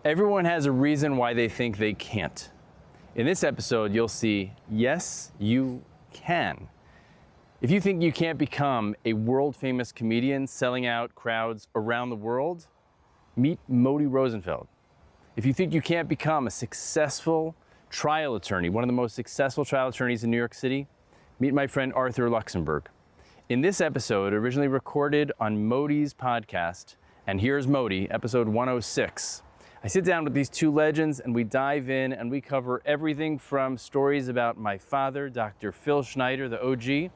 Everyone has a reason why they think they can't. In this episode, you'll see, yes, you can. If you think you can't become a world-famous comedian selling out crowds around the world, meet Modi Rosenfeld. If you think you can't become a successful trial attorney, one of the most successful trial attorneys in New York City, meet my friend Arthur Luxenberg. In this episode, originally recorded on Modi's podcast, and here's Modi, episode 106. I sit down with these two legends and we dive in and we cover everything from stories about my father, Dr. Phil Schneider, the OG,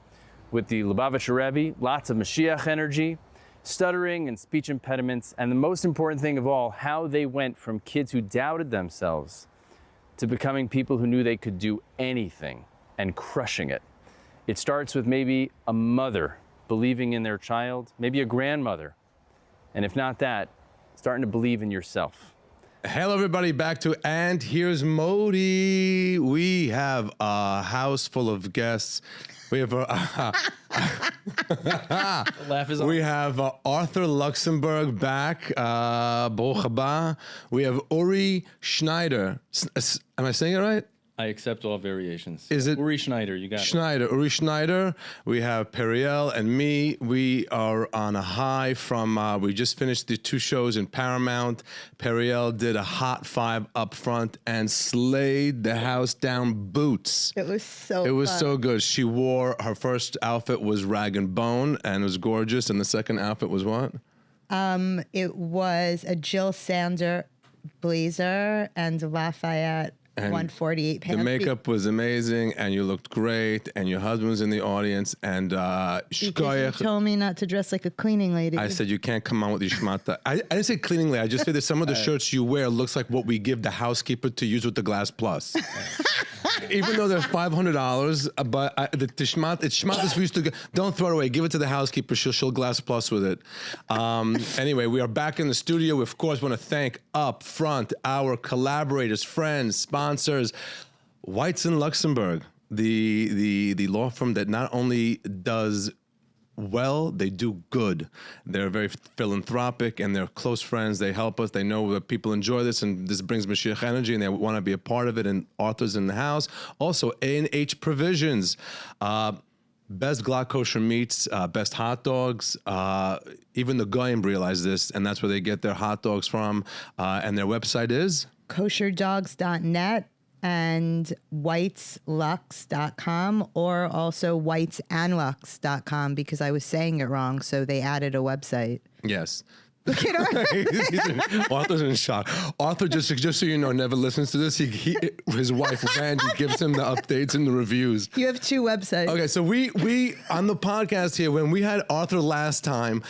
with the Lubavitcher Rebbe, lots of Mashiach energy, stuttering and speech impediments, and the most important thing of all, how they went from kids who doubted themselves to becoming people who knew they could do anything and crushing it. It starts with maybe a mother believing in their child, maybe a grandmother, and if not that, starting to believe in yourself. Hello, everybody. Back to And Here's Modi. We have a house full of guests. We have Laugh is on. we have Arthur Luxenberg back. Baruch haba. We have Uri Schneider. Am I saying it right? I accept all variations. Is it Uri Schneider? You got Schneider, Uri Schneider. We have Periel and me. We are on a high from, we just finished the 2 shows in Paramount. Periel did a hot 5 up front and slayed the house down boots. It was so It was fun. so good. She wore, her first outfit was rag and bone and it was gorgeous. And the second outfit was what? It was a Jill Sander blazer and a Lafayette And 148 pants. The makeup was amazing and you looked great and your husband was in the audience and Because you told me not to dress like a cleaning lady. I said, you can't come out with your schmata. I didn't say cleaning lady. I just said that some of the shirts you wear looks like what we give the housekeeper to use with the Glass Plus. Even though they're $500, but the schmat, it's schmatas we used to, don't throw it away. Give it to the housekeeper. She'll Glass Plus with it. Anyway, we are back in the studio. We, of course, want to thank up front our collaborators, friends, sponsors, Weitz and Luxembourg, the law firm that not only does well, they do good. They're very philanthropic and they're close friends. They help us. They know that people enjoy this and this brings Mashiach energy and they want to be a part of it. And Arthur's in the house. Also, A&H Provisions. Best Glock kosher meats, best hot dogs. Even the Goyim realize this, and that's where they get their hot dogs from. And their website is? kosherdogs.net and whiteslux.com, or also whitesandlux.com, because I was saying it wrong, so they added a website. Yes. Look at her. Arthur's in shock. Arthur, just so you know, never listens to this. His wife, Randy, gives him the updates and the reviews. You have 2 websites. Okay, so we on the podcast here, when we had Arthur last time,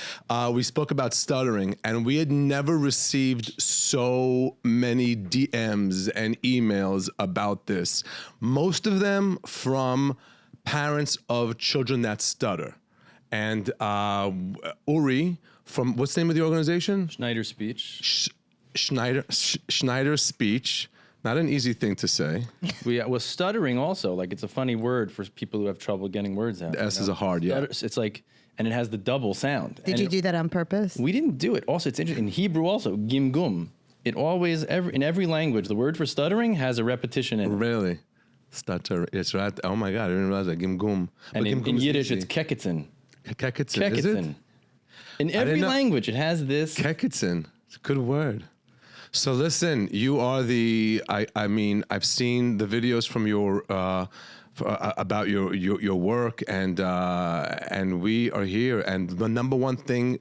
we spoke about stuttering, and we had never received so many DMs and emails about this. Most of them from parents of children that stutter. And Uri, from, what's the name of the organization? Schneider Speech. Schneider Speech. Not an easy thing to say. We was stuttering also. Like, it's a funny word for people who have trouble getting words out. The S is a hard, yeah. It's like, and it has the double sound. Did you do that on purpose? We didn't do it. Also, it's interesting. In Hebrew also, gim gum. It always, in every language, the word for stuttering has a repetition in it. Really? Stutter. It's right. Oh my God, I didn't realize that. Gim gum. And in Yiddish, it's kekitzen. Kekitzen, is it? In every language, it has this. Kekitzen. It's a good word. So listen, you are the, I mean, I've seen the videos from your, about your work and we are here. And the number one thing,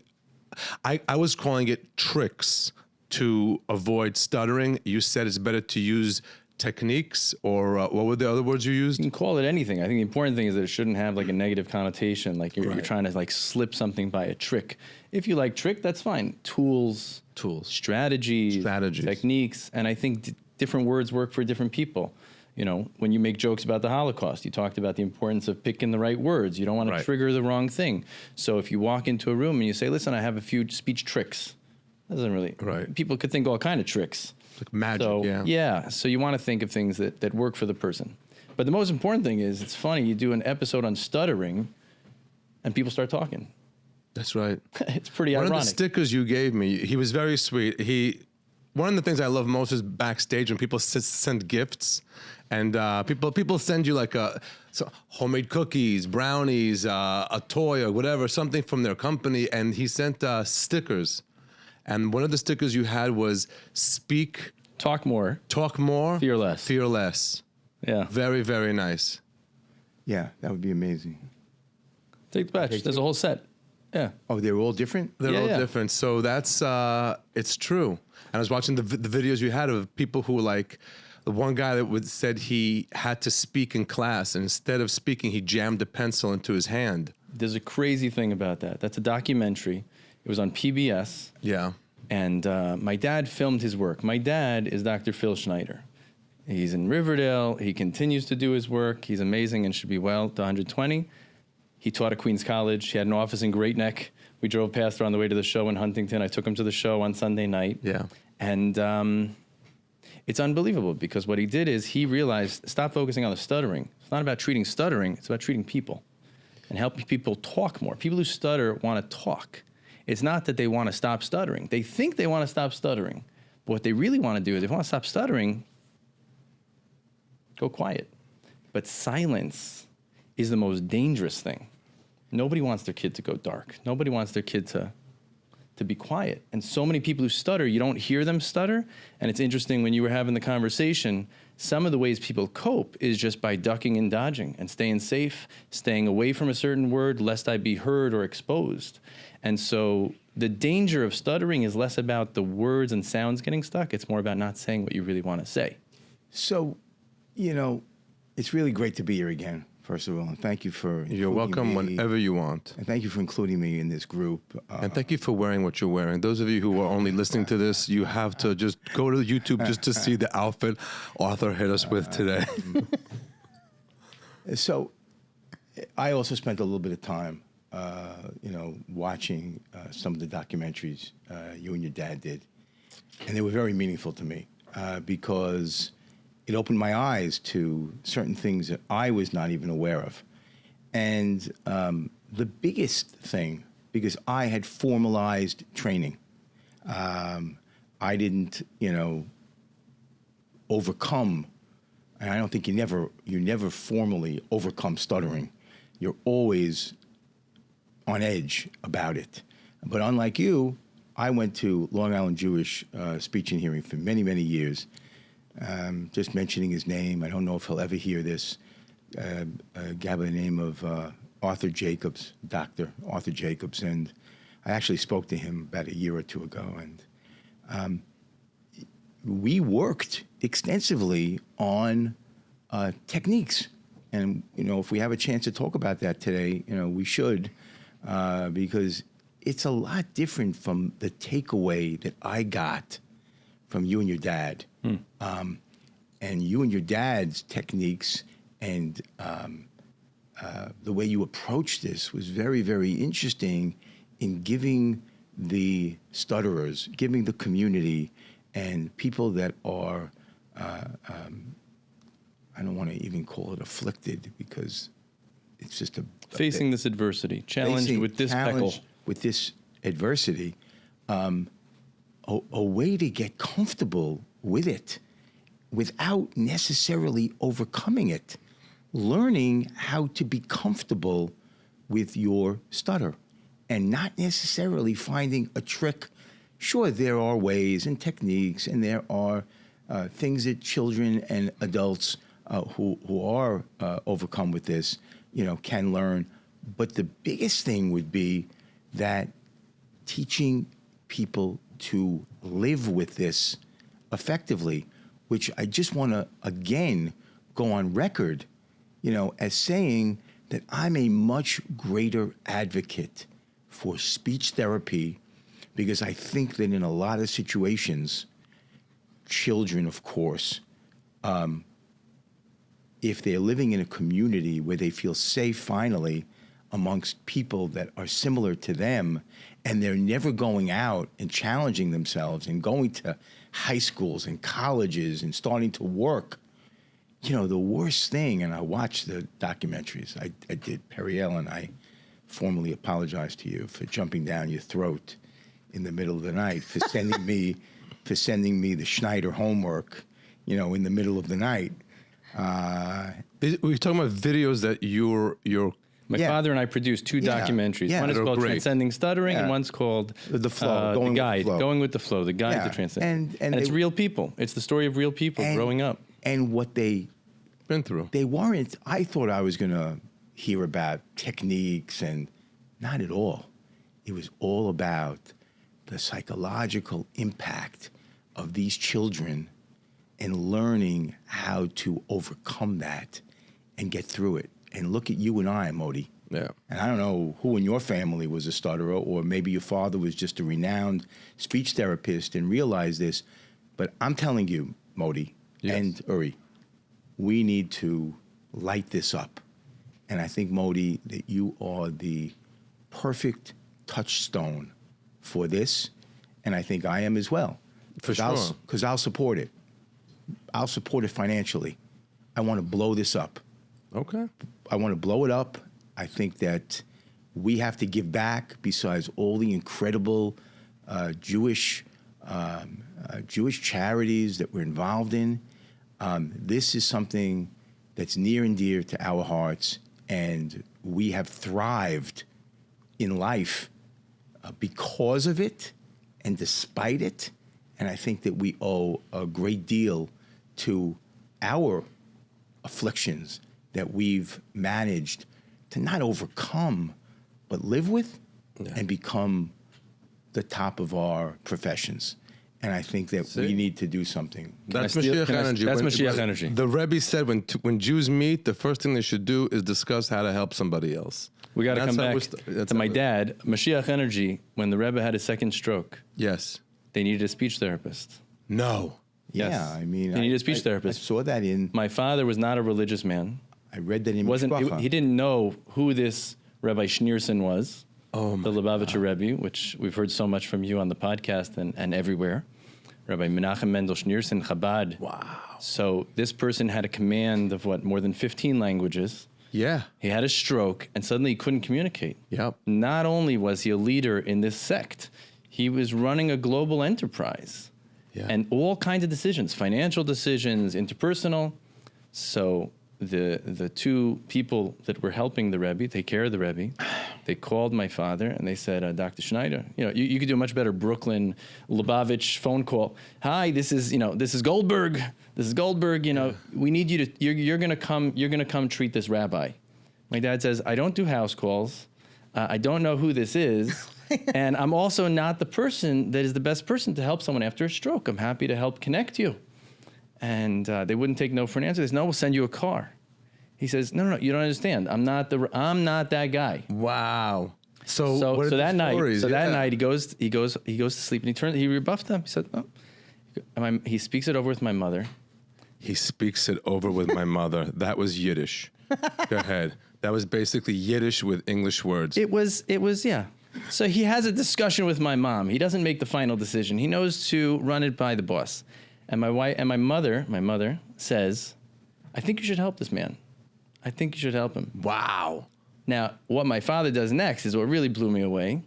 I was calling it tricks to avoid stuttering. You said it's better to use techniques, or what were the other words you used? You can call it anything. I think the important thing is that it shouldn't have like a negative connotation, like you're trying to like slip something by a trick. If you like trick, that's fine. Tools, strategies, techniques, and I think different words work for different people. You know, when you make jokes about the Holocaust, you talked about the importance of picking the right words. You don't want to trigger the wrong thing. So if you walk into a room and you say, listen, I have a few speech tricks, that doesn't really, people could think all kind of tricks. Like magic, so, yeah. So you want to think of things that work for the person. But the most important thing is, it's funny, you do an episode on stuttering and people start talking. That's right. It's pretty ironic. One of the stickers you gave me, he was very sweet. one of the things I love most is backstage when people send gifts, and people send you like homemade cookies, brownies, a toy or whatever, something from their company, and he sent stickers, and one of the stickers you had was Talk more. Fear Less. Yeah. Very, very nice. Yeah, that would be amazing. Take the batch. There's a whole set. Yeah. Oh, they're all different? They're all different. So that's, it's true. And I was watching the videos you had of people who like, the one guy that said he had to speak in class, and instead of speaking, he jammed a pencil into his hand. There's a crazy thing about that. That's a documentary. It was on PBS. Yeah. And my dad filmed his work. My dad is Dr. Phil Schneider. He's in Riverdale. He continues to do his work. He's amazing and should be well to 120. He taught at Queens College. He had an office in Great Neck. We drove past her on the way to the show in Huntington. I took him to the show on Sunday night. Yeah. And it's unbelievable because what he did is he realized, stop focusing on the stuttering. It's not about treating stuttering. It's about treating people and helping people talk more. People who stutter want to talk. It's not that they want to stop stuttering. They think they want to stop stuttering. But what they really want to do is if they want to stop stuttering, go quiet. But silence is the most dangerous thing. Nobody wants their kid to go dark. Nobody wants their kid to be quiet. And so many people who stutter, you don't hear them stutter. And it's interesting, when you were having the conversation, some of the ways people cope is just by ducking and dodging and staying safe, staying away from a certain word, lest I be heard or exposed. And so the danger of stuttering is less about the words and sounds getting stuck. It's more about not saying what you really want to say. So, it's really great to be here again, first of all. And thank you for You're welcome whenever you want. And thank you for including me in this group. And thank you for wearing what you're wearing. Those of you who are only listening to this, you have to just go to YouTube just to see the outfit Arthur hit us with today. So I also spent a little bit of time, watching some of the documentaries you and your dad did. And they were very meaningful to me because it opened my eyes to certain things that I was not even aware of. And the biggest thing, because I had formalized training, I didn't, overcome, and I don't think you never formally overcome stuttering. You're always on edge about it. But unlike you, I went to Long Island Jewish speech and hearing for many, many years. Just mentioning his name, I don't know if he'll ever hear this. A guy by the name of Arthur Jacobs, Dr. Arthur Jacobs, and I actually spoke to him about a year or two ago, and we worked extensively on techniques. And, if we have a chance to talk about that today, we should, because it's a lot different from the takeaway that I got from you and your dad. And you and your dad's techniques and the way you approached this was very, very interesting in giving the stutterers, giving the community and people that are, I don't want to even call it afflicted because it's just facing this adversity, challenged with this peckle. With this adversity, a way to get comfortable with it without necessarily overcoming it, learning how to be comfortable with your stutter and not necessarily finding a trick. Sure, there are ways and techniques, and there are things that children and adults who are overcome with this, can learn. But the biggest thing would be that teaching people to live with this effectively, which I just want to, again, go on record, as saying that I'm a much greater advocate for speech therapy because I think that in a lot of situations, children, of course, if they're living in a community where they feel safe finally amongst people that are similar to them, and they're never going out and challenging themselves and going to high schools and colleges and starting to work, the worst thing, and I watched the documentaries, I did, Periel, and I formally apologize to you for jumping down your throat in the middle of the night, for sending me for sending me the Schneider homework, in the middle of the night. We're talking about videos that My father and I produced 2 documentaries. Yeah. One is They're called great. Transcending Stuttering, and one's called The Flow, Going The with the Guide, Flow. Going with the Flow, the Guide Yeah. to Transcending. And it's they- real people. It's the story of real people growing up. And what they been through. weren't, I thought I was going to hear about techniques, and not at all. It was all about the psychological impact of these children and learning how to overcome that and get through it. And look at you and I, Modi. Yeah. And I don't know who in your family was a stutterer, or maybe your father was just a renowned speech therapist and realized this. But I'm telling you, Modi and Uri, we need to light this up. And I think, Modi, that you are the perfect touchstone for this. And I think I am as well. For sure. Because I'll support it. I'll support it financially. I want to blow this up. Okay. I want to blow it up. I think that we have to give back. Besides all the incredible Jewish charities that we're involved in, this is something that's near and dear to our hearts, and we have thrived in life because of it and despite it. And I think that we owe a great deal to our afflictions that we've managed to not overcome, but live with and become the top of our professions. And I think that we need to do something. That's I steal- Mashiach can I- energy. that's Mashiach energy. The Rebbe said when Jews meet, the first thing they should do is discuss how to help somebody else. We got to That's come how back we're to my dad. Mashiach energy, when the Rebbe had his second stroke, Yes. they needed a speech therapist. No. Yeah, Yes. I mean, They needed a speech therapist. I saw that My father was not a religious man. I read that in He didn't know who this Rabbi Schneerson was, the Lubavitcher Rebbe, which we've heard so much from you on the podcast and everywhere. Rabbi Menachem Mendel Schneerson, Chabad. Wow. So this person had a command of more than 15 languages. Yeah. He had a stroke, and suddenly he couldn't communicate. Yep. Not only was he a leader in this sect, he was running a global enterprise. Yeah. And all kinds of decisions, financial decisions, interpersonal. So the 2 people that were helping the Rebbe, take care of the Rebbe, they called my father and they said, Dr. Schneider, you could do a much better Brooklyn, Lubavitch phone call. Hi, this is Goldberg. This is Goldberg. We need you to. You're gonna come treat this rabbi. My dad says, I don't do house calls. I don't know who this is. And I'm also not the person that is the best person to help someone after a stroke. I'm happy to help connect you. And they wouldn't take no for an answer. They said, no, we'll send you a car. He says, no, you don't understand. I'm not that guy. Wow. So So that night, stories? that night he goes to sleep, and he rebuffed them. He said, oh. He speaks it over with my mother. He speaks it over with my mother. That was Yiddish. Go ahead. That was basically Yiddish with English words. It was, yeah. So he has a discussion with my mom. He doesn't make the final decision. He knows to run it by the boss. And my mother says, I think you should help this man. I think you should help him. Wow. Now, what my father does next is what really blew me away.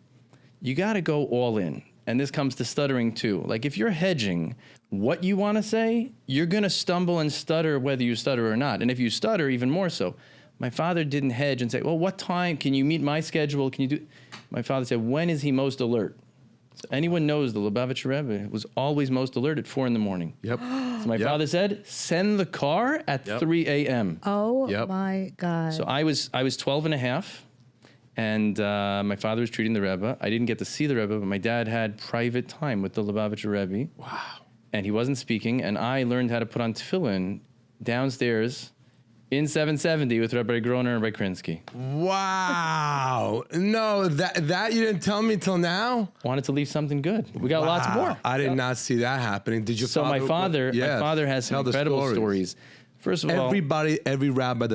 You got to go all in. And this comes to stuttering too. Like if you're hedging what you want to say, you're going to stumble and stutter whether you stutter or not. And if you stutter, even more so. My father didn't hedge and say, well, what time can you meet my schedule? Can you do? My father said, when is he most alert? So anyone knows the Lubavitcher Rebbe was always most alert at 4 a.m. Yep. So my father said, send the car at 3 a.m. Oh Yep. my God. So I was 12 and a half, and my father was treating the Rebbe. I didn't get to see the Rebbe, but my dad had private time with the Lubavitcher Rebbe. Wow. And he wasn't speaking, and I learned how to put on tefillin downstairs in 770 with Rabbi Groner and Rabbi Krinsky. Wow. No, that you didn't tell me till now? Wanted to leave something good. We got lots more. I did not see that happening. Did you? So my father has some Tell the incredible stories. First of all, every rabbi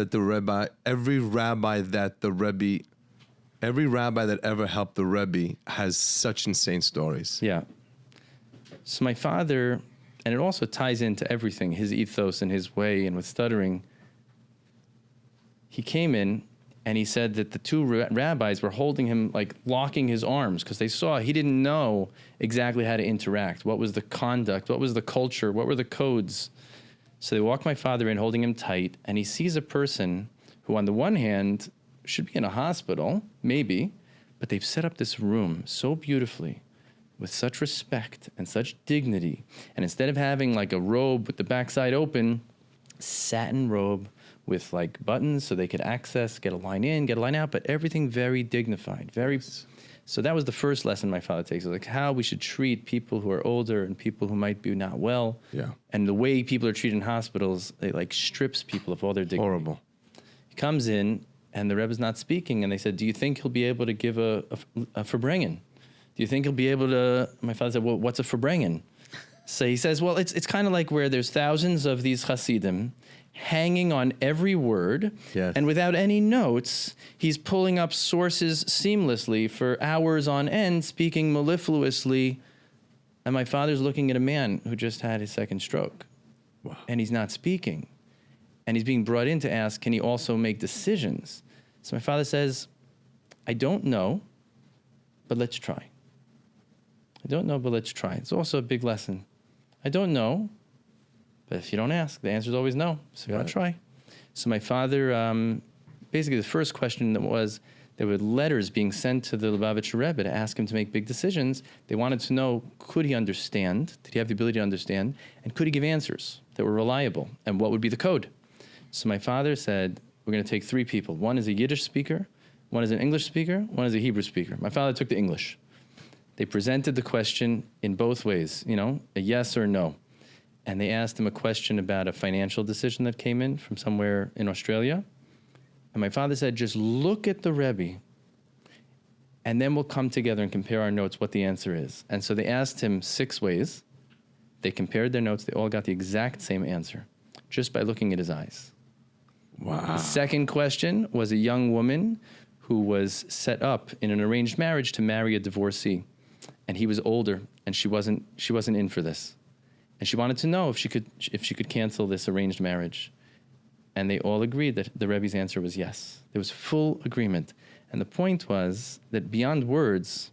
that ever helped the Rebbe has such insane stories. yeah. So my father, and it also ties into everything, his ethos and his way, and with stuttering. He came in, And he said that the two rabbis were holding him, like locking his arms, because they saw he didn't know exactly how to interact. What was the conduct? What was the culture? What were the codes? So they walk my father in, holding him tight, and he sees a person who, on the one hand, should be in a hospital, maybe, but they've set up this room so beautifully, with such respect and such dignity. And instead of having like a robe with the backside open, satin robe with like buttons so they could access, get a line in, get a line out, but everything very dignified, very. So that was the first lesson my father takes, like how we should treat people who are older and people who might be not well. Yeah. And the way people are treated in hospitals, it like strips people of all their dignity. Horrible. He comes in and the Rebbe's not speaking, and they said, do you think he'll be able to give a Verbringen? Do you think he'll be able to? My father said, well, what's a Verbringen? So he says, well, it's kind of like where there's thousands of these Hasidim hanging on every word, Yes. and without any notes, he's pulling up sources seamlessly for hours on end, speaking mellifluously, and my father's looking at a man who just had his second stroke, Wow. and he's not speaking, and he's being brought in to ask, can he also make decisions? So my father says, I don't know, but let's try. I don't know, but let's try. It's also a big lesson. I don't know, but if you don't ask, the answer is always no. So you gotta try. So my father, basically the first question that was, there were letters being sent to the Lubavitcher Rebbe to ask him to make big decisions. They wanted to know, could he understand? Did he have the ability to understand? And could he give answers that were reliable? And what would be the code? So my father said, we're gonna take three people. One is a Yiddish speaker, one is an English speaker, one is a Hebrew speaker. My father took the English. They presented the question in both ways, a yes or no. And they asked him a question about a financial decision that came in from somewhere in Australia. And my father said, just look at the Rebbe, and then we'll come together and compare our notes what the answer is. And so they asked him 6 ways. They compared their notes. They all got the exact same answer, just by looking at his eyes. Wow. The second question was a young woman who was set up in an arranged marriage to marry a divorcee. And he was older, and she wasn't in for this. And she wanted to know if she could cancel this arranged marriage. And they all agreed that the Rebbe's answer was yes. There was full agreement. And the point was that beyond words,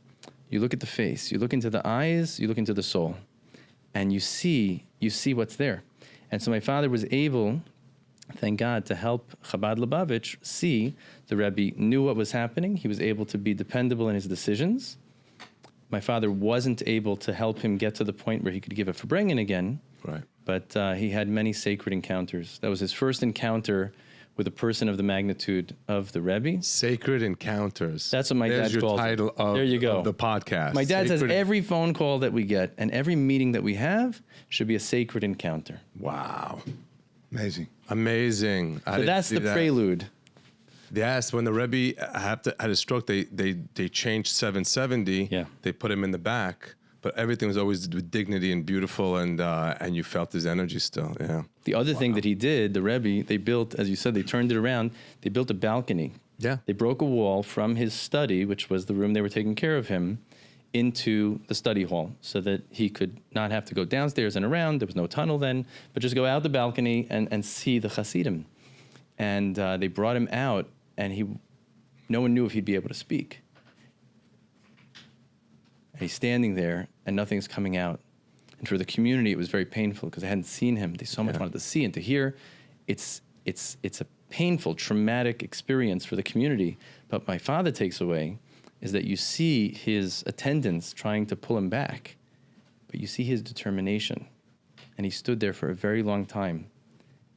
you look at the face, you look into the eyes, you look into the soul, and you see what's there. And so my father was able, thank God, to help Chabad Lubavitch see the Rebbe knew what was happening. He was able to be dependable in his decisions. My father wasn't able to help him get to the point where he could give a Verbringen again, Right. but he had many sacred encounters. That was his first encounter with a person of the magnitude of the Rebbe. Sacred Encounters. That's what my There's dad your calls it. title of, There you go. of the podcast. My dad says Sacred- every phone call that we get and every meeting that we have should be a sacred encounter. Wow. Amazing. Amazing. I So didn't that's see the that. prelude. Yes, when the Rebbe had a stroke, they changed 770. Yeah. They put him in the back, but everything was always with dignity and beautiful, and you felt his energy still. Yeah. The other thing that he did, the Rebbe, they built, as you said, they turned it around. They built a balcony. Yeah. They broke a wall from his study, which was the room they were taking care of him, into the study hall so that he could not have to go downstairs and around. There was no tunnel then, but just go out the balcony and see the Hasidim. And they brought him out, and no one knew if he'd be able to speak. And he's standing there, and nothing's coming out. And for the community, it was very painful because they hadn't seen him. They so much wanted to see and to hear. It's a painful, traumatic experience for the community. But my father takes away is that you see his attendants trying to pull him back, but you see his determination. And he stood there for a very long time.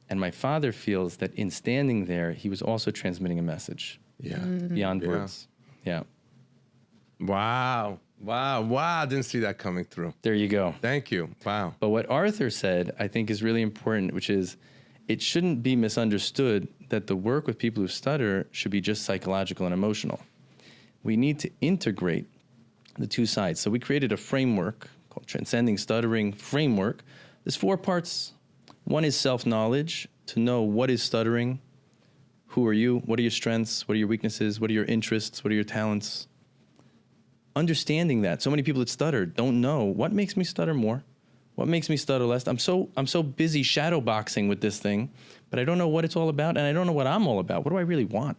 And my father feels that in standing there, he was also transmitting a message Yeah. beyond Yeah. words. Yeah. Wow. I didn't see that coming through. There you go. Thank you. Wow. But what Arthur said, I think, is really important, which is it shouldn't be misunderstood that the work with people who stutter should be just psychological and emotional. We need to integrate the two sides. So we created a framework called Transcending Stuttering Framework. There's 4 parts. One is self-knowledge, to know what is stuttering, who are you, what are your strengths, what are your weaknesses, what are your interests, what are your talents. Understanding that. So many people that stutter don't know what makes me stutter more, what makes me stutter less. I'm so busy shadow boxing with this thing, but I don't know what it's all about, and I don't know what I'm all about. What do I really want?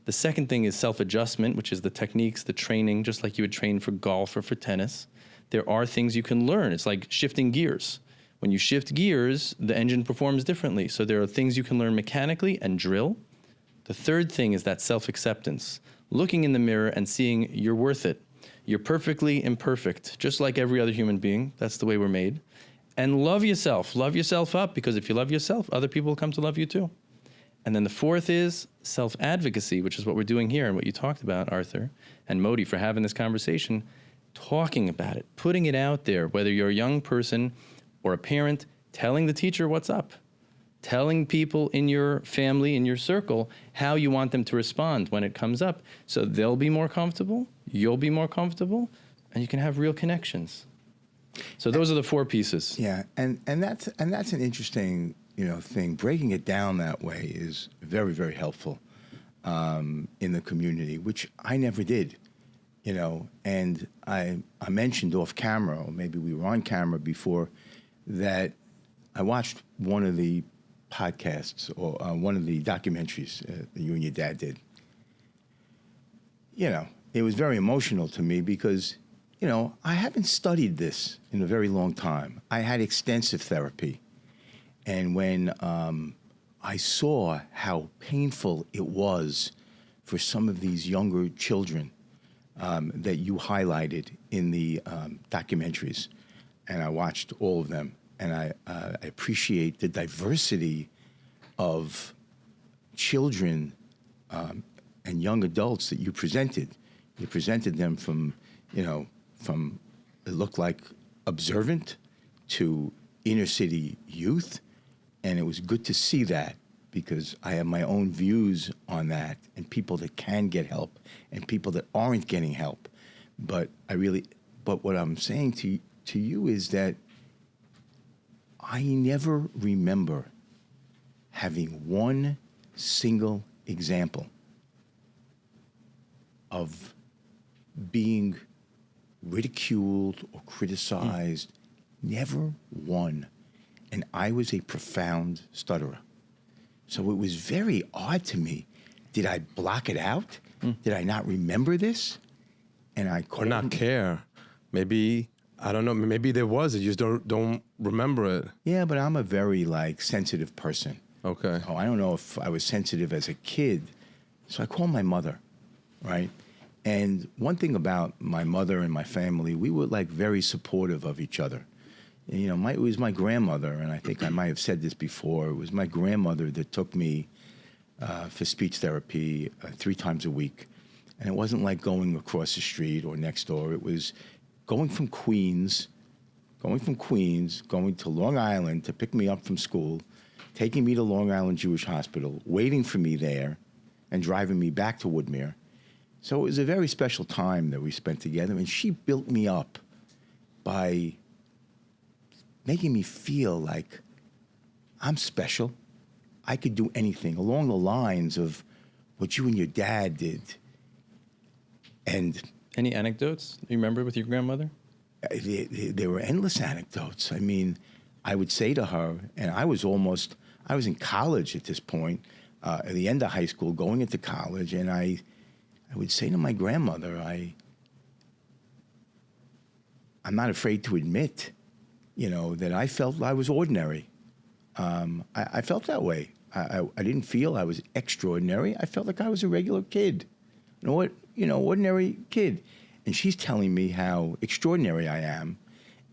The second thing is self-adjustment, which is the techniques, the training, just like you would train for golf or for tennis. There are things you can learn. It's like shifting gears. When you shift gears, the engine performs differently. So there are things you can learn mechanically and drill. The third thing is that self-acceptance, looking in the mirror and seeing you're worth it. You're perfectly imperfect, just like every other human being. That's the way we're made. And love yourself. Love yourself up, because if you love yourself, other people will come to love you too. And then the fourth is self-advocacy, which is what we're doing here and what you talked about, Arthur, and Modi, for having this conversation, talking about it, putting it out there, whether you're a young person or a parent, telling the teacher what's up, telling people in your family, in your circle, how you want them to respond when it comes up. So they'll be more comfortable, you'll be more comfortable, and you can have real connections. So those are the four pieces. Yeah, and that's an interesting thing. Breaking it down that way is very, very helpful in the community, which I never did. And I mentioned off camera, or maybe we were on camera before, that I watched one of the podcasts or one of the documentaries that you and your dad did. It was very emotional to me because, I haven't studied this in a very long time. I had extensive therapy. And when I saw how painful it was for some of these younger children that you highlighted in the documentaries, and I watched all of them, and I appreciate the diversity of children and young adults that you presented. You presented them from it looked like observant to inner city youth, and it was good to see that, because I have my own views on that, and people that can get help and people that aren't getting help. But what I'm saying to you is that I never remember having one single example of being ridiculed or criticized. Never one. And I was a profound stutterer. So it was very odd to me. Did I block it out? Did I not remember this? And I Or not care. Maybe, I don't know, maybe there was, you just don't remember it. Yeah, but I'm a very sensitive person. Okay. Oh, I don't know if I was sensitive as a kid. So I called my mother, right? And one thing about my mother and my family, we were very supportive of each other. And, it was my grandmother, and I think I might have said this before. It was my grandmother that took me for speech therapy 3 times a week. And it wasn't like going across the street or next door. It was going from Queens, going to Long Island to pick me up from school, taking me to Long Island Jewish Hospital, waiting for me there, and driving me back to Woodmere. So it was a very special time that we spent together, and she built me up by making me feel like I'm special. I could do anything, along the lines of what you and your dad did. And Any anecdotes you remember with your grandmother? there were endless anecdotes. I mean, I would say to her, and I was in college at this point, at the end of high school, going into college, and I would say to my grandmother, I'm not afraid to admit, that I felt I was ordinary. I felt that way. I didn't feel I was extraordinary. I felt like I was a regular kid, ordinary kid. And she's telling me how extraordinary I am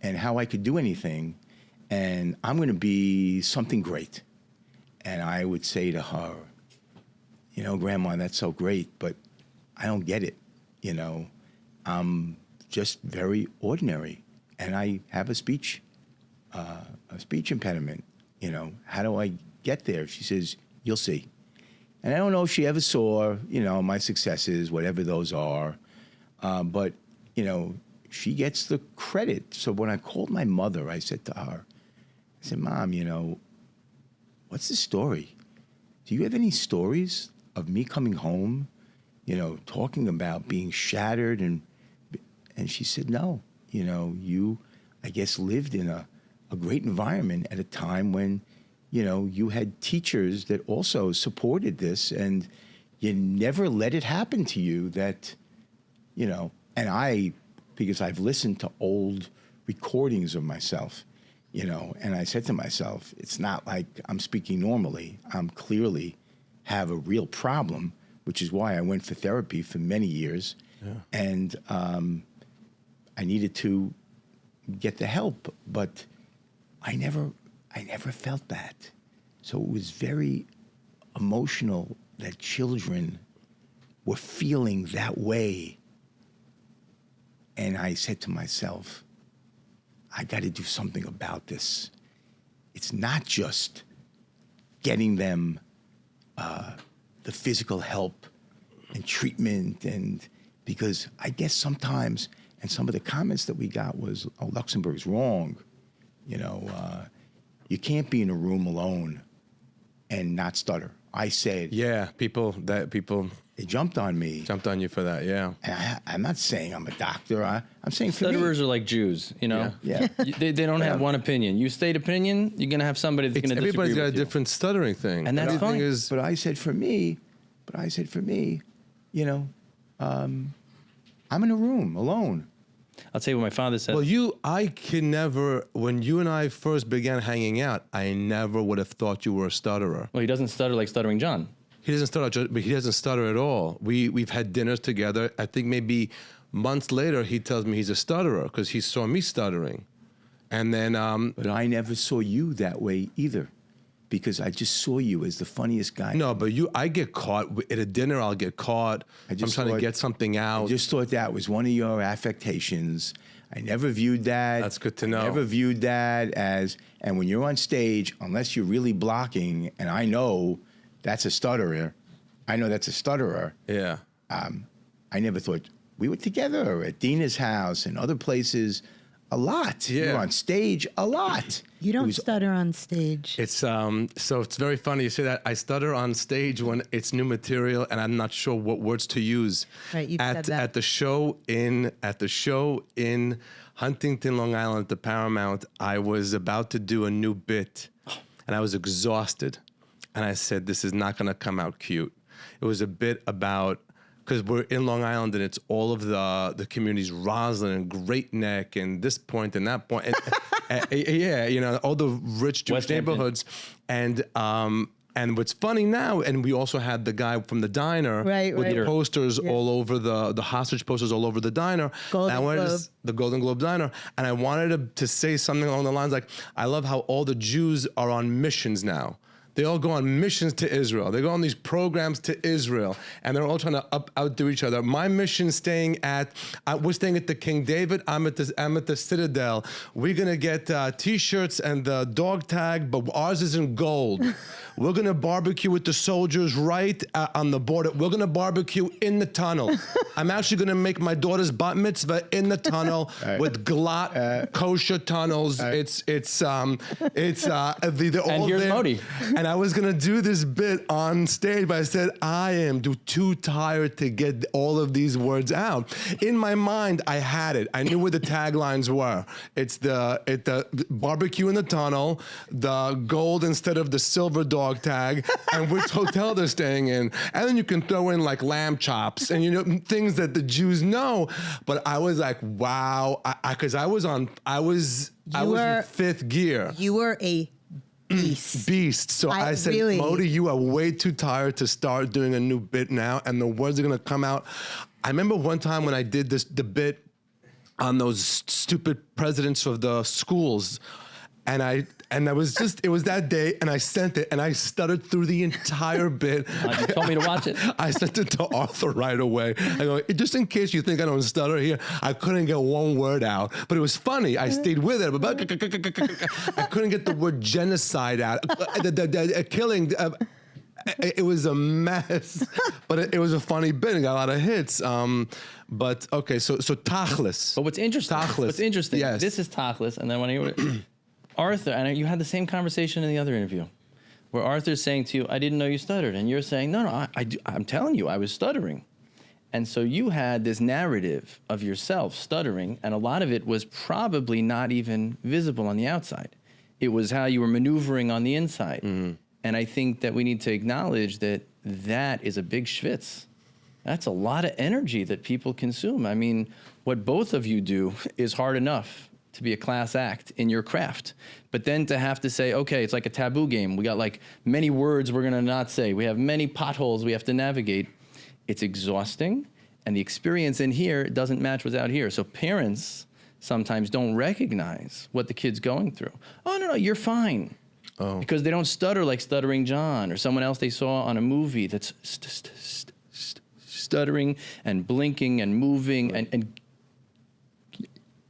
and how I could do anything, and I'm going to be something great. And I would say to her, Grandma, that's so great, but I don't get it. I'm just very ordinary, and I have a speech impediment. How do I get there? She says, you'll see. And I don't know if she ever saw, my successes, whatever those are. But, she gets the credit. So when I called my mother, I said to her, Mom, what's the story? Do you have any stories of me coming home, talking about being shattered? And she said, no. You, I guess, lived in a great environment at a time when, you had teachers that also supported this, and you never let it happen to you that, you know, and because I've listened to old recordings of myself, you know, and I said to myself, it's not like I'm speaking normally. I'm clearly have a real problem, which is why I went for therapy for many years. Yeah. And I needed to get the help, but I never felt that. So it was very emotional that children were feeling that way. And I said to myself, I got to do something about this. It's not just getting them the physical help and treatment, and because I guess sometimes, and some of the comments that we got was, oh, Luxenberg's wrong. You know, you can't be in a room alone and not stutter. I said, Yeah, people. They jumped on me. Jumped on you for that, yeah. And I'm not saying I'm a doctor. I'm saying for Stutterers me. are like Jews, you know? Yeah. They don't have one opinion. You state opinion, you're going to have somebody that's going to disagree Everybody's got a with you. different stuttering thing. And that's Everything fine. is, But I said for me, you know, I'm in a room alone. I'll tell you what my father said. well, I can never, when you and I first began hanging out, I never would have thought you were a stutterer. Well, he doesn't stutter like Stuttering John. He doesn't stutter, but he doesn't stutter at all. We've had dinners together. I think maybe months later, he tells me he's a stutterer because he saw me stuttering. And then, But I never saw you that way either, because I just saw you as the funniest guy. no, but I get caught at a dinner. I'll get caught. I'm trying to get something out. I just thought that was one of your affectations. I never viewed that. That's good to know. I never viewed that as, and when you're on stage, unless you're really blocking, and I know that's a stutterer, Yeah. I never thought, we were together at Dina's house and other places a lot. Yeah. You were on stage a lot. You It don't was- stutter on stage. It's so it's very funny you say that. I stutter on stage when it's new material and I'm not sure what words to use. Right, you've at said that. at the show in Huntington, Long Island, at the Paramount, I was about to do a new bit, and I was exhausted, and I said, "This is not going to come out cute." It was a bit about. Because we're in Long Island and it's all of the communities, Roslyn and Great Neck and this point and that point. And, yeah, you know, all the rich Jewish West Hampton. neighborhoods. And what's funny now, and we also had the guy from the diner Right, with right. the posters all over the hostage posters all over the diner. Golden And I wanted Globe. the Golden Globe diner. And I wanted to say something along the lines like, I love how all the Jews are on missions now. They all go on missions to Israel. They go on these programs to Israel, and they're all trying to outdo each other. My mission we're staying at the King David. I'm at the Citadel. We're gonna get T-shirts and the dog tag, but ours is in gold. We're gonna barbecue with the soldiers right on the border. We're gonna barbecue in the tunnel. I'm actually gonna make my daughter's bat mitzvah in the tunnel with glatt kosher tunnels. They're all And here's there. Modi. And I was gonna do this bit on stage, but I said I am too tired to get all of these words out. In my mind, I had it. I knew where the taglines were. It's the barbecue in the tunnel, the gold instead of the silver dog tag, and which hotel they're staying in. And then you can throw in like lamb chops and things that the Jews know. But I was like, wow, because I was in fifth gear. You were a beast. So I said, really- Modi, you are way too tired to start doing a new bit now, and the words are gonna come out. I remember one time when I did the bit on those stupid presidents of the schools, and it was that day, and I sent it, and I stuttered through the entire bit. You told me to watch it. I sent it to Arthur right away. I go, just in case you think I don't stutter here, I couldn't get one word out, but it was funny. I stayed with it, but I couldn't get the word genocide out. The killing. It was a mess, but it was a funny bit. It got a lot of hits. But okay, so tachlis. But what's interesting, Yes. this is tachlis, and then when you Arthur, and you had the same conversation in the other interview, where Arthur's saying to you, I didn't know you stuttered, and you're saying, no, I'm telling you, I was stuttering. And so you had this narrative of yourself stuttering, and a lot of it was probably not even visible on the outside. It was how you were maneuvering on the inside. And I think that we need to acknowledge that that is a big schwitz. That's a lot of energy that people consume. I mean, what both of you do is hard enough to be a class act in your craft. But then to have to say, okay, it's like a taboo game. We got like many words we're gonna not say. We have many potholes we have to navigate. It's exhausting, and the experience in here doesn't match what's out here. So parents sometimes don't recognize what the kid's going through. Oh, no, you're fine. Oh. Because they don't stutter like Stuttering John or someone else they saw on a movie that's stuttering and blinking and moving and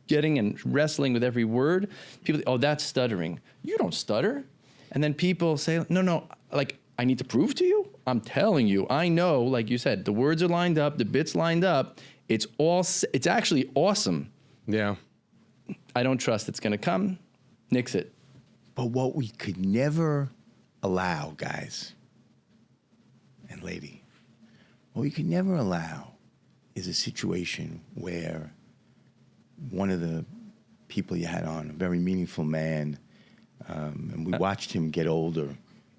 getting and wrestling with every word. People, oh, that's stuttering. You don't stutter. And then people say, no, like, I need to prove to you? I'm telling you, I know, like you said, the words are lined up, the bits lined up. It's actually awesome. Yeah. I don't trust it's going to come. Nix it. But what we could never allow, guys and lady, what we could never allow is a situation where one of the people you had on, a very meaningful man, and we watched him get older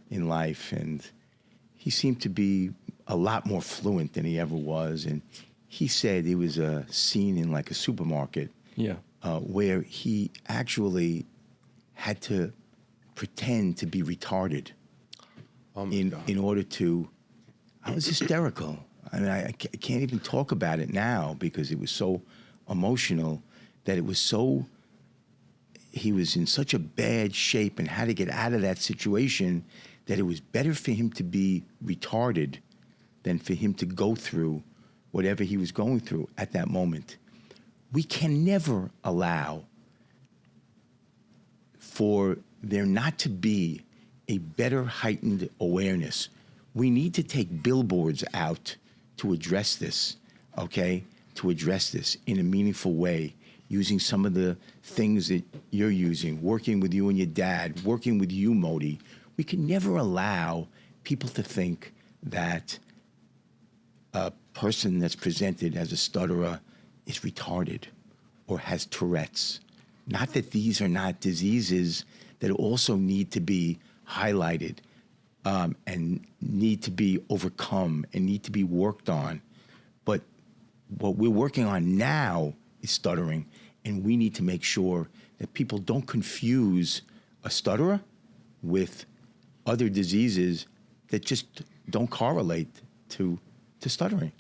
in life, and he seemed to be a lot more fluent than he ever was. And he said it was a scene in like a supermarket where he actually had to pretend to be retarded in order to. I was hysterical. I mean, I can't even talk about it now because it was so emotional that it was so. He was in such a bad shape and had to get out of that situation that it was better for him to be retarded than for him to go through whatever he was going through at that moment. We can never allow for there not to be a better heightened awareness. We need to take billboards out to address this, okay? To address this in a meaningful way, using some of the things that you're using, working with you and your dad, working with you, Modi. We can never allow people to think that a person that's presented as a stutterer is retarded or has Tourette's. Not that these are not diseases that also need to be highlighted and need to be overcome and need to be worked on. But what we're working on now is stuttering, and we need to make sure that people don't confuse a stutterer with other diseases that just don't correlate to stuttering.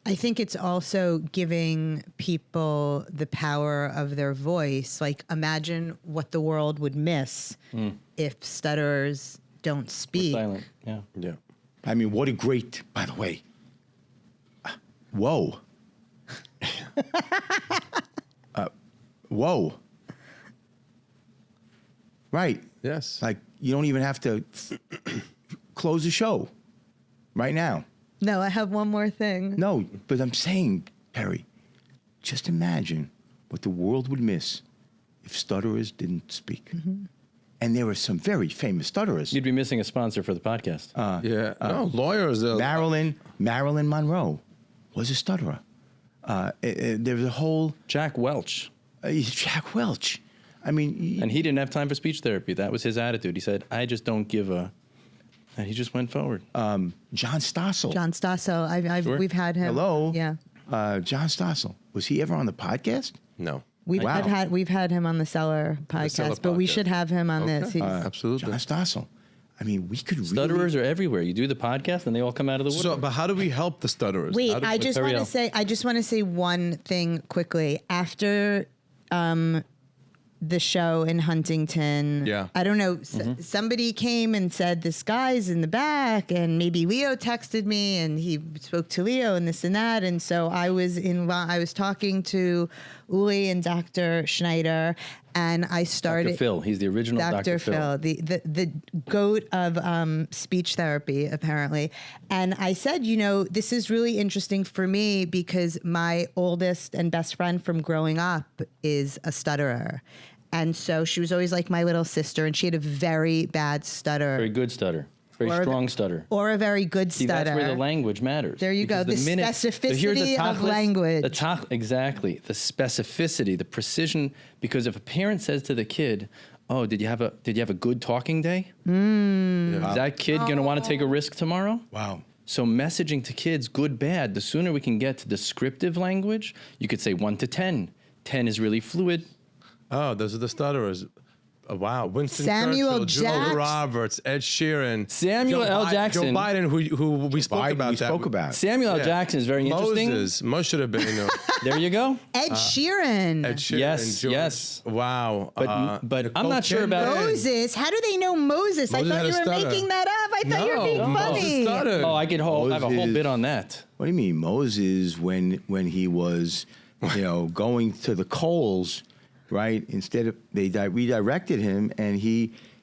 I think it's also giving people the power of their voice. Like, imagine what the world would miss if stutterers don't speak. We're silent, yeah. I mean, what a great, by the way, whoa. Whoa. Right. Yes. Like, you don't even have to close the show right now. No, I have one more thing. No, but I'm saying, Perry, just imagine what the world would miss if stutterers didn't speak. Mm-hmm. And there were some very famous stutterers. You'd be missing a sponsor for the podcast. No, lawyers. Marilyn Monroe was a stutterer. There was a whole... Jack Welch. Jack Welch. I mean... And he didn't have time for speech therapy. That was his attitude. He said, I just don't give a... And he just went forward. John Stossel. John Stossel. Sure. We've had him. Hello. Yeah. John Stossel. Was he ever on the podcast? No. We've had him on the Cellar podcast, Cellar but we podcast. should have him on this. Absolutely. John Stossel. I mean, we could Stutterers are everywhere. You do the podcast and they all come out of the woodwork. So, but how do we help the stutterers? Wait, How do- I just want to say one thing quickly. After the show in Huntington, I don't know, somebody came and said, this guy's in the back, and maybe Leo texted me and he spoke to Leo and this and that. And so I was talking to Uri and Dr. Schneider, and I started... Dr. Phil, he's the original Dr. Phil. The goat of speech therapy, apparently. And I said, this is really interesting for me because my oldest and best friend from growing up is a stutterer. And so she was always like my little sister, and she had a very bad stutter. Very good stutter. Very strong stutter. Or a very good stutter. See, that's where the language matters. There you go. The specificity of language. Exactly. The specificity, the precision. Because if a parent says to the kid, oh, did you have a good talking day? Is that kid going to want to take a risk tomorrow? Wow. So messaging to kids, good, bad, the sooner we can get to descriptive language, you could say 1 to 10. 10 is really fluid. Oh, those are the stutterers. Wow, Winston Samuel Churchill, Julia Jackson. Roberts, Ed Sheeran, Samuel L. Jackson. Joe Biden, who we spoke Biden, about. we that. spoke about. Samuel L. Jackson is very interesting. Moses should have been. There you go. Ed Sheeran. Ed Sheeran. Yes, George. yes. Wow. But I'm not sure about Moses. How do they know Moses? I Moses thought had you a were stutter. making that up. I thought you were being Moses funny. stuttered. Oh, I could have a whole Moses. bit on that. What do you mean, Moses? When he was, going to the coals, right? Instead of they redirected him, and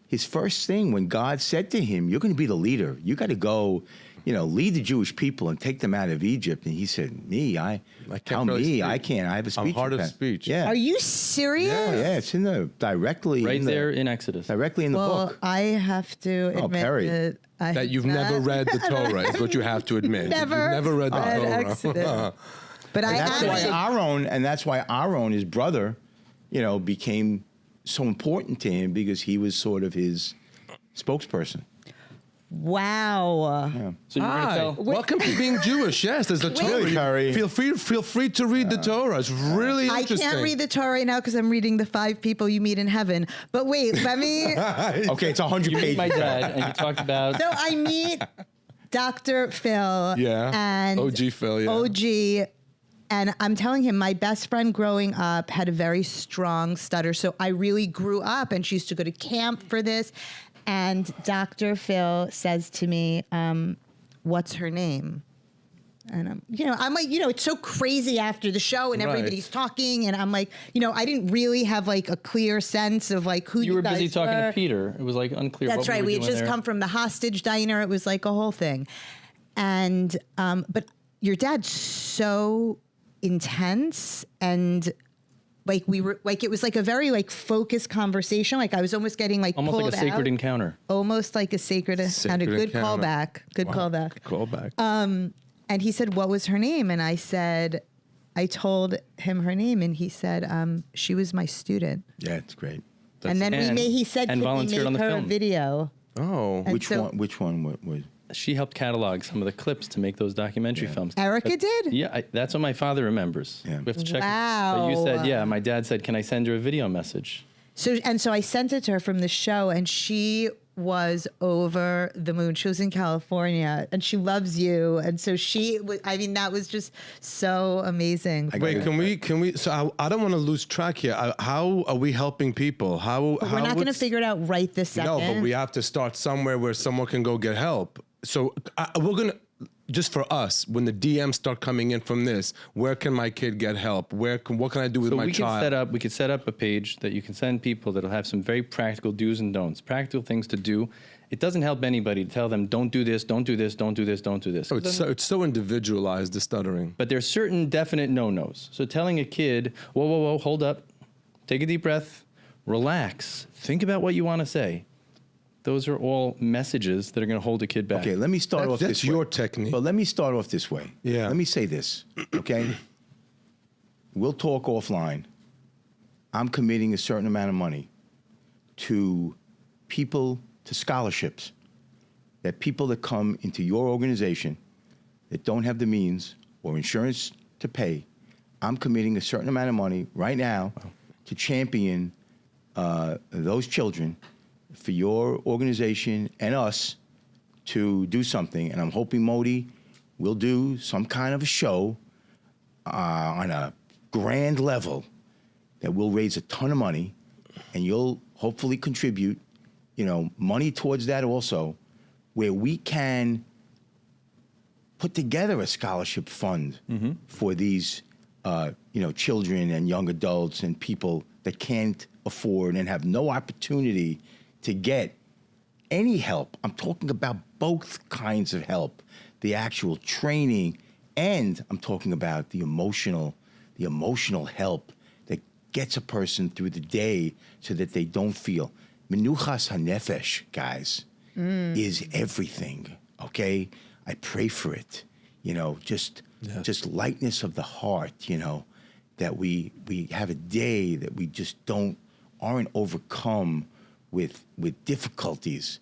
his first thing when God said to him, "You're going to be the leader. You got to go, lead the Jewish people and take them out of Egypt." And he said, "Me, I can't really speak. I can't. I have a speech. I'm hard of impediment." speech. Yeah. Are you serious? Yeah, it's in the directly Right in there the, in Exodus. directly in the Well, book. I have to admit Perry. that You've never read the Torah is what you have to admit. Never You've never read the read Torah. Exodus. But I That's why Aaron, his brother, became so important to him because he was sort of his spokesperson. Wow. Yeah. So you're going to Hi, tell. welcome to being Jewish. Yes, there's the Torah. Perry. Feel free to read the Torah. It's really I interesting. can't read the Torah right now because I'm reading the 5 people you meet in heaven. But wait, let me. Okay, it's 100 You meet pages. my dad, and you talked about. So I meet Dr. Phil. Yeah. And OG Phil, yeah. OG. And I'm telling him, my best friend growing up had a very strong stutter. So I really grew up, and she used to go to camp for this. And Dr. Phil says to me, what's her name? And I'm like, it's so crazy after the show and Right. everybody's talking. And I'm like, I didn't really have like a clear sense of like who You were busy guys talking were. to Peter. It was like unclear. That's what right. were We had doing just there. come from the hostage diner. It was like a whole thing. And, but your dad's so intense, and like we were like, it was like a very like focused conversation. Like I was almost getting like Almost pulled like a sacred out. encounter. Almost like a sacred encounter. Good encounter. callback. Good callback. Callback. And he said, what was her name? And I told him her name, and he said, she was my student. Yeah, it's great. And then he said, and could we volunteered on make the her a film. video? Oh. And Which so- one? Which one was? She helped catalog some of the clips to make those documentary films. Erica did? Yeah, that's what my father remembers. Yeah. We have to check. Wow. But you said, yeah, my dad said, can I send her a video message? So I sent it to her from the show, and she was over the moon. She was in California, and she loves you. And so that was just so amazing. Wait, can we? So I don't want to lose track here. How are we helping people? But we're not going to figure it out right this second. No, but we have to start somewhere where someone can go get help. So we're gonna. Just for us, when the DMs start coming in from this, where can my kid get help? What can I do with my child? We could set up a page that you can send people that'll have some very practical do's and don'ts, practical things to do. It doesn't help anybody to tell them, don't do this, don't do this, don't do this, don't do this. Oh, it's so individualized, the stuttering. But there's certain definite no-nos. So telling a kid, whoa, hold up, take a deep breath, relax, think about what you want to say. Those are all messages that are going to hold a kid back. Okay, let me start off this way. That's your technique. But let me start off this way. Yeah. Let me say this, okay? We'll talk offline. I'm committing a certain amount of money to people, to scholarships, that people that come into your organization that don't have the means or insurance to pay, I'm committing a certain amount of money right now to champion those children for your organization and us to do something. And I'm hoping Modi will do some kind of a show on a grand level that will raise a ton of money, and you'll hopefully contribute, money towards that also, where we can put together a scholarship fund for these, children and young adults and people that can't afford and have no opportunity to get any help. I'm talking about both kinds of help, the actual training, and I'm talking about the emotional help that gets a person through the day so that they don't feel. Menuchas hanefesh, guys, is everything, okay? I pray for it, just lightness of the heart, that we have a day that we just aren't overcome with difficulties.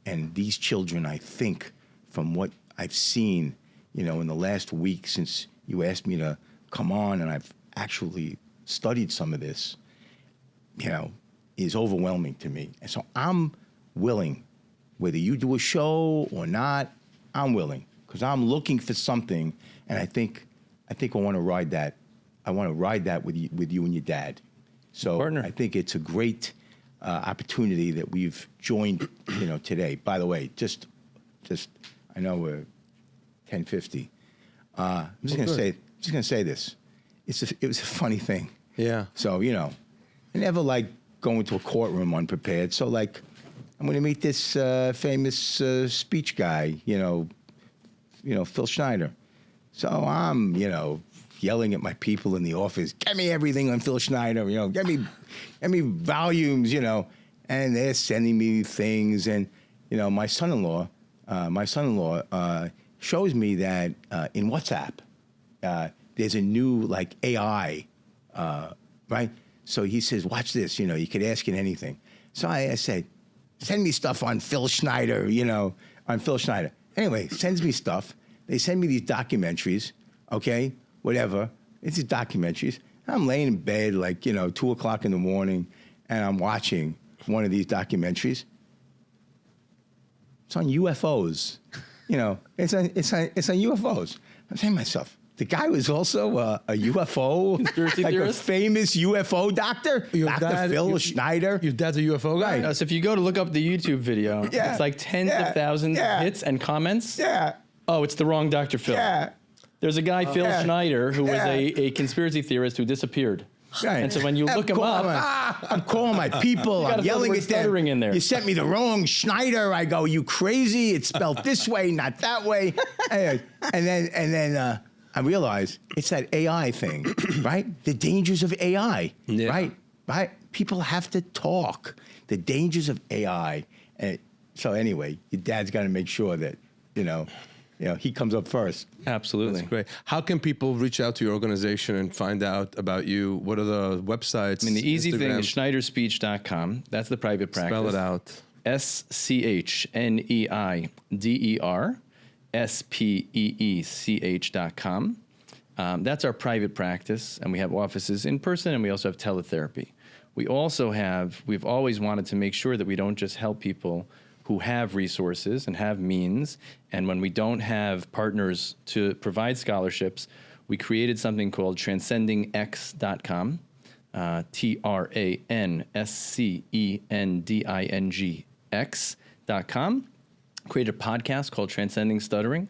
And these children, I think, from what I've seen, in the last week since you asked me to come on, and I've actually studied some of this, is overwhelming to me. And so I'm willing, whether you do a show or not, I'm willing, because I'm looking for something, and I think I want to ride that. I want to ride that with you and your dad. So Partner. I think it's a great opportunity that we've joined, today. By the way, just I know we're 10:50. I'm just gonna say this. It was a funny thing. Yeah. So I never like going to a courtroom unprepared. So like, I'm going to meet this famous speech guy. Phil Schneider. So I'm yelling at my people in the office. Get me everything on Phil Schneider. Get me volumes. And they're sending me things. And my son-in-law shows me that in WhatsApp there's a new like AI, right? So he says, watch this, you could ask it anything. So I said, send me stuff on Phil Schneider, on Phil Schneider. Anyway, sends me stuff. They send me these documentaries, okay, whatever. It's these documentaries. I'm laying in bed like, 2 o'clock in the morning, and I'm watching one of these documentaries. It's on UFOs. It's on UFOs. I'm saying to myself, the guy was also a UFO, Conspiracy like theorist? a famous UFO doctor, Dr. Phil Schneider. Your dad's a UFO guy? So if you go to look up the YouTube video, Yeah. it's like tens Yeah. of thousands Yeah. of hits and comments. Yeah, Oh, it's the wrong Dr. Phil. yeah. There's a guy, Phil Yeah. Schneider, who was Yeah. a conspiracy theorist who disappeared. Right. And so when you look him up, I'm calling my people. gotta I'm throw the yelling word at them. stuttering in there. You sent me the wrong Schneider. I go, you crazy? It's spelled this way, not that way. Anyway, and then I realize it's that AI thing, right? The dangers of AI, Yeah. right? People have to talk. The dangers of AI. And so anyway, your dad's got to make sure that he comes up first. absolutely. Great. How can people reach out to your organization and find out about you? What are the websites? I mean, the easy thing is Instagram? schneiderspeech.com. That's the private practice. Spell it out. SCHNEIDERSPEECH.com. That's our private practice, and we have offices in person, and we also have teletherapy. We've always wanted to make sure that we don't just help people who have resources and have means, and when we don't have partners to provide scholarships, we created something called transcendingx.com, TRANSCENDINGX.com. Created a podcast called Transcending Stuttering,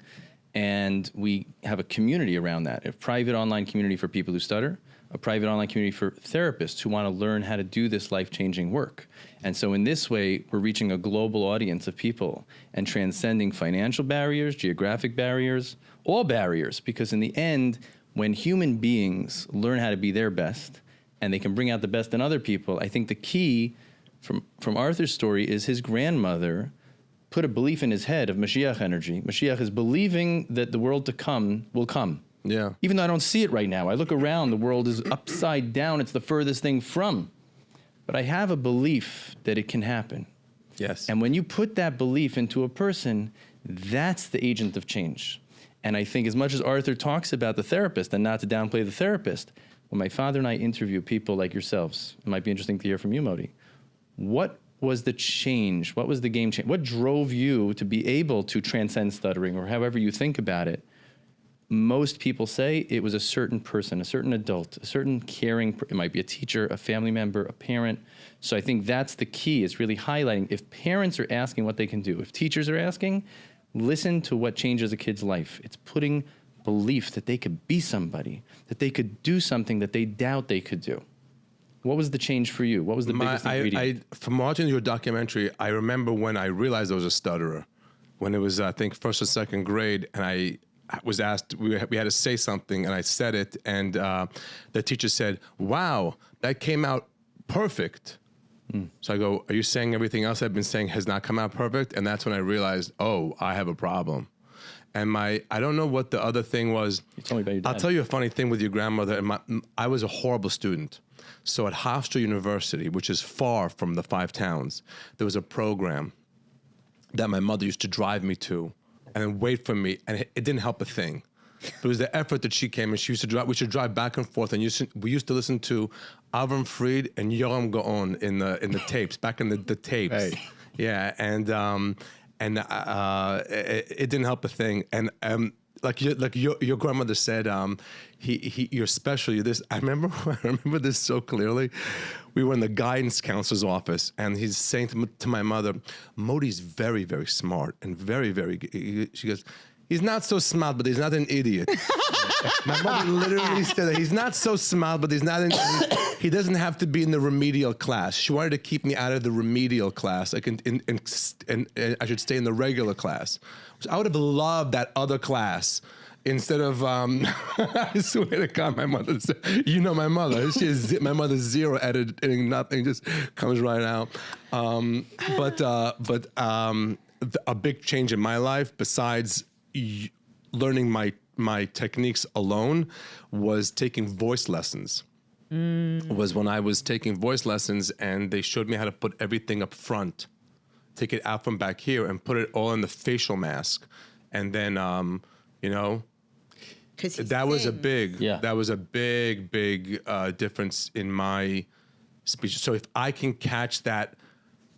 and we have a community around that, a private online community for people who stutter, a private online community for therapists who want to learn how to do this life-changing work. And so in this way, we're reaching a global audience of people and transcending financial barriers, geographic barriers, all barriers, because in the end, when human beings learn how to be their best and they can bring out the best in other people, I think the key from Arthur's story is his grandmother put a belief in his head of Mashiach energy. Mashiach is believing that the world to come will come. Yeah. Even though I don't see it right now. I look around, the world is upside down. It's the furthest thing from. But I have a belief that it can happen. Yes. And when you put that belief into a person, that's the agent of change. And I think as much as Arthur talks about the therapist, and not to downplay the therapist, when my father and I interview people like yourselves, it might be interesting to hear from you, Modi. What was the change? What was the game change? What drove you to be able to transcend stuttering, or however you think about it? Most people say it was a certain person, a certain adult, a certain caring, it might be a teacher, a family member, a parent. So I think that's the key. It's really highlighting. If parents are asking what they can do, if teachers are asking, listen to what changes a kid's life. It's putting belief that they could be somebody, that they could do something that they doubt they could do. What was the change for you? What was the biggest ingredient? From watching your documentary, I remember when I realized I was a stutterer. When it was, I think, first or second grade, and I was asked, we had to say something, and I said it, and the teacher said, wow, that came out perfect. So I go, are you saying everything else I've been saying has not come out perfect? And that's when I realized, oh, I have a problem. And I don't know what the other thing was. You told me about your dad. I'll tell you a funny thing with your grandmother. And I was a horrible student. So at Hofstra University, which is far from the 5 towns, there was a program that my mother used to drive me to and then wait for me. And it didn't help a thing. But it was the effort that she came and she used to drive. We should drive back and forth. And we used to listen to Avram Fried and Yoram Gaon in the tapes, back in the tapes. Right. Yeah. And it didn't help a thing. And like your grandmother said, you're special. You're this. I remember this so clearly. We were in the guidance counselor's office, and he's saying to my mother, "Modi's very, very smart and very, very." She goes, "He's not so smart, but he's not an idiot." My mother literally said that he's not so smart, but he's not an idiot. He doesn't have to be in the remedial class. She wanted to keep me out of the remedial class. Like, and I should stay in the regular class. So I would have loved that other class instead of. I swear to God, my mother. You know my mother. My mother's zero editing, nothing, just comes right out. But a big change in my life, besides learning my techniques alone, was taking voice lessons. Was when I was taking voice lessons and they showed me how to put everything up front, take it out from back here and put it all in the facial mask. And then, that was a big difference in my speech. So if I can catch that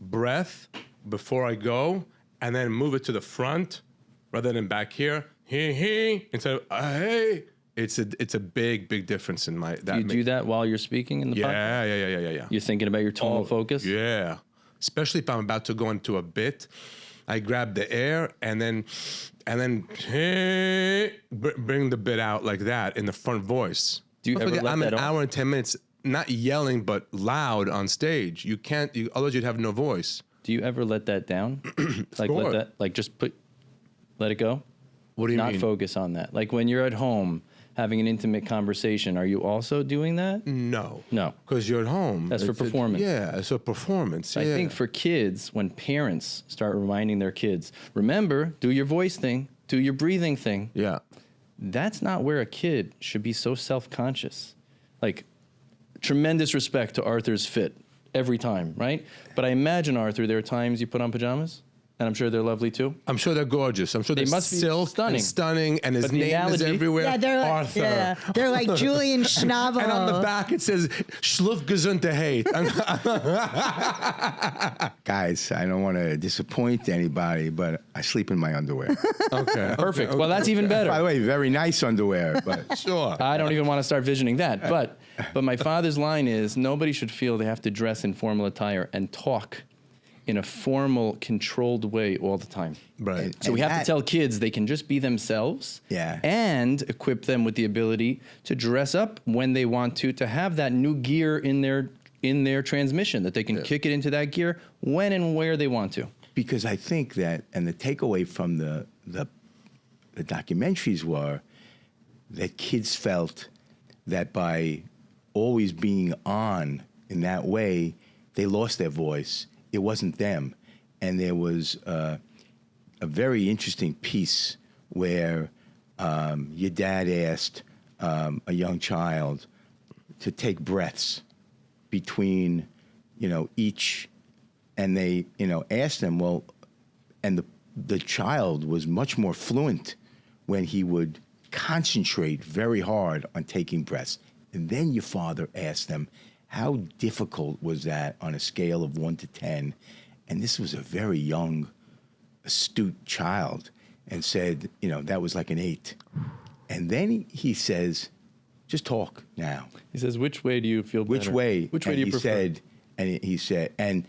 breath before I go and then move it to the front rather than back here, instead of hey, it's a big difference in my. Do you do that while you're speaking in the podcast? Yeah. You're thinking about your tonal focus? Yeah, especially if I'm about to go into a bit, I grab the air and then hey, bring the bit out like that in the front voice. Do you ever let I'm that an on? hour and 10 minutes not yelling but loud on stage. You can't. Otherwise you'd have no voice. Do you ever let that down? Let it go? What do you mean? Not focus on that. Like when you're at home having an intimate conversation, are you also doing that? No. No. Because you're at home. That's for performance. It's a performance. I think for kids, when parents start reminding their kids, remember, do your voice thing, do your breathing thing. Yeah. That's not where a kid should be so self-conscious. Like, tremendous respect to Arthur's fit every time, right? But I imagine, Arthur, there are times you put on pajamas, and I'm sure they're lovely too. I'm sure they're gorgeous. I'm sure They they're must be silk stunning. and stunning, and his But the name is analogy- everywhere. Yeah, they're like Julian Schnabel. And on the back it says "Schluf gesundheit." Guys, I don't want to disappoint anybody, but I sleep in my underwear. Okay. Perfect. Well, that's even better. By the way, very nice underwear, but Sure. I don't even want to start visioning that. But my father's line is, nobody should feel they have to dress in formal attire and talk in a formal, controlled way all the time. Right. So we have to tell kids they can just be themselves, Yeah. and equip them with the ability to dress up when they want to have that new gear in their transmission, that they can kick it into that gear when and where they want to. because I think that, and the takeaway from the documentaries were that kids felt that by always being on in that way, they lost their voice. It wasn't them. And there was a very interesting piece where your dad asked a young child to take breaths between, each, and they, asked them, well, and the child was much more fluent when he would concentrate very hard on taking breaths. And then your father asked them, how difficult was that on a scale of 1 to 10? And this was a very young, astute child, and said, that was like an 8. And then he says, just talk now. He says, which way do you feel better? Which way? Which way And do you prefer? He said, and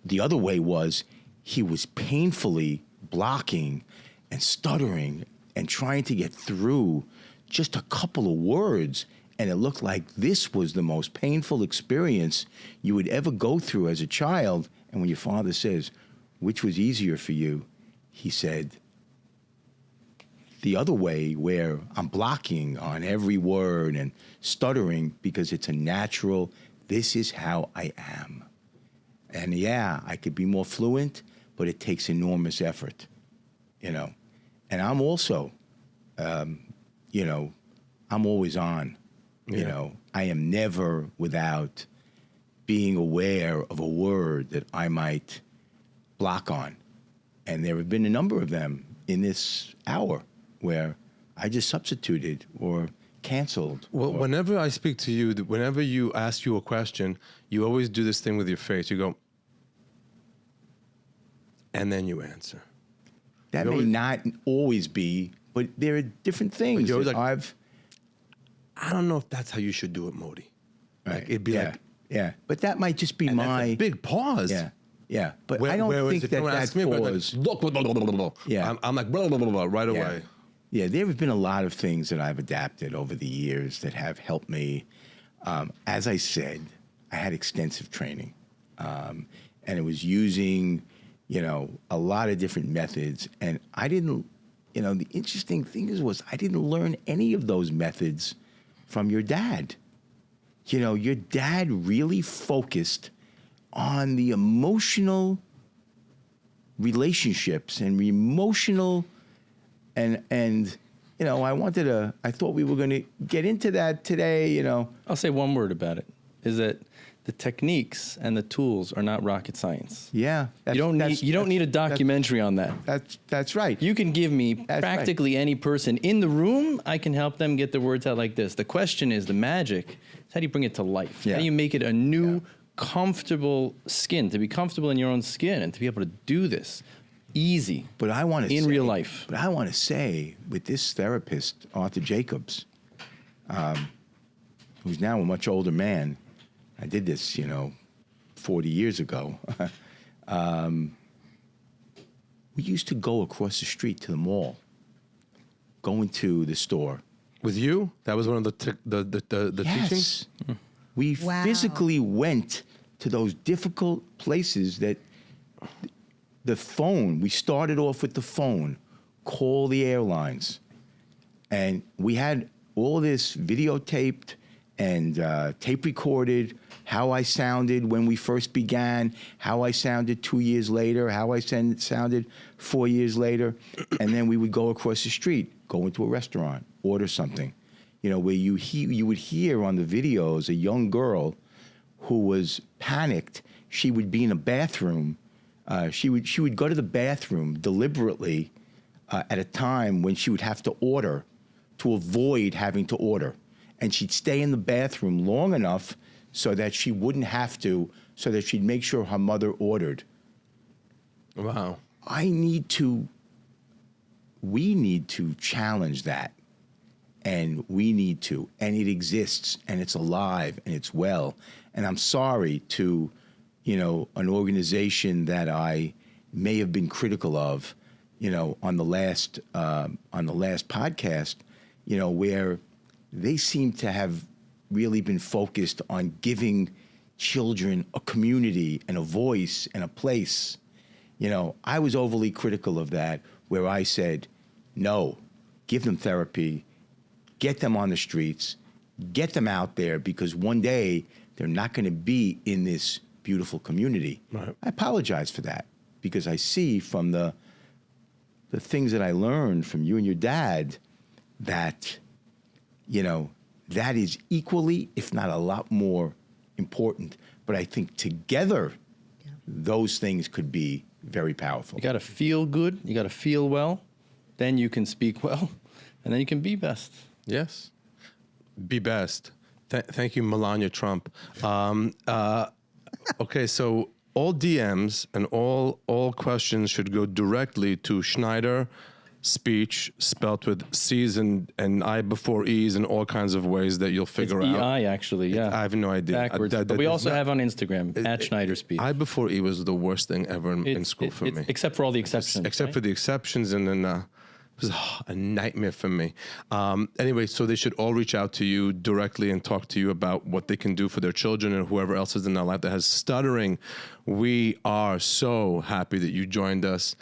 the other way was he was painfully blocking and stuttering and trying to get through just a couple of words. And it looked like this was the most painful experience you would ever go through as a child. And when your father says, which was easier for you? He said, the other way, where I'm blocking on every word and stuttering because it's a natural, this is how I am. And yeah, I could be more fluent, but it takes enormous effort, And I'm also, you know, I'm always on. You know, I am never without being aware of a word that I might block on. And there have been a number of them in this hour where I just substituted or canceled. Well, whenever I speak to you, whenever you ask you a question, you always do this thing with your face. You go, and then you answer. That may not always be, but there are different things that like, I don't know if that's how you should do it, Modi. Right. Like, it'd be like, yeah. But that might just be and my that's a big pause. Yeah. But I don't think that pause. Look, blah, blah, blah, blah, blah. Yeah. I'm like, blah, blah, blah, blah, right away. Yeah, there have been a lot of things that I've adapted over the years that have helped me. As I said, I had extensive training, and it was using, you know, a lot of different methods. And I didn't, you know, the interesting thing was I didn't learn any of those methods from your dad. You know, your dad really focused on the emotional relationships and emotional and you know, I thought we were going to get into that today, you know. I'll say one word about it, is that the techniques and the tools are not rocket science. Yeah. You don't need a documentary on that. That's right. You can give me practically any person in the room, I can help them get the words out like this. The question is, the magic is how do you bring it to life? Yeah. How do you make it a new, comfortable skin, to be comfortable in your own skin and to be able to do this easy. But I want to in real life. But I want to say, with this therapist, Arthur Jacobs, who's now a much older man, I did this, you know, 40 years ago. We used to go across the street to the mall, go into the store. With you? That was one of the teachings? Yes. We physically went to those difficult places that the phone, we started off with the phone, call the airlines. And we had all this videotaped and tape recorded, how I sounded when we first began, how I sounded 2 years later, how I sounded 4 years later. And then we would go across the street, go into a restaurant, order something. You know, where you would hear on the videos a young girl who was panicked. She would be in a bathroom. She would go to the bathroom deliberately at a time when she would have to order to avoid having to order. And she'd stay in the bathroom long enough so that she wouldn't have to, so that she'd make sure her mother ordered. Wow. We need to challenge that. And and it exists, and it's alive, and it's well. And I'm sorry to, you know, an organization that I may have been critical of, you know, on the last podcast, you know, where they seem to have really been focused on giving children a community and a voice and a place. You know, I was overly critical of that, where I said, no, give them therapy, get them on the streets, get them out there, because one day they're not going to be in this beautiful community. Right. I apologize for that, because I see from the things that I learned from you and your dad that, you know, that is equally, if not a lot more important. But I think together, those things could be very powerful. You got to feel good. You got to feel well. Then you can speak well. And then you can be best. Yes. Be best. Thank you, Melania Trump. Okay, so all DMs and all questions should go directly to Schneider Speech, spelt with C's and I before E's in all kinds of ways that you'll figure out. EI, actually, yeah. I have no idea. Backwards. But we also have on Instagram, at Schneider Speech. I before E was the worst thing ever in school for me. Except for all the exceptions. Except for the exceptions, and then it was a nightmare for me. Anyway, so they should all reach out to you directly and talk to you about what they can do for their children and whoever else is in their life that has stuttering. We are so happy that you joined us.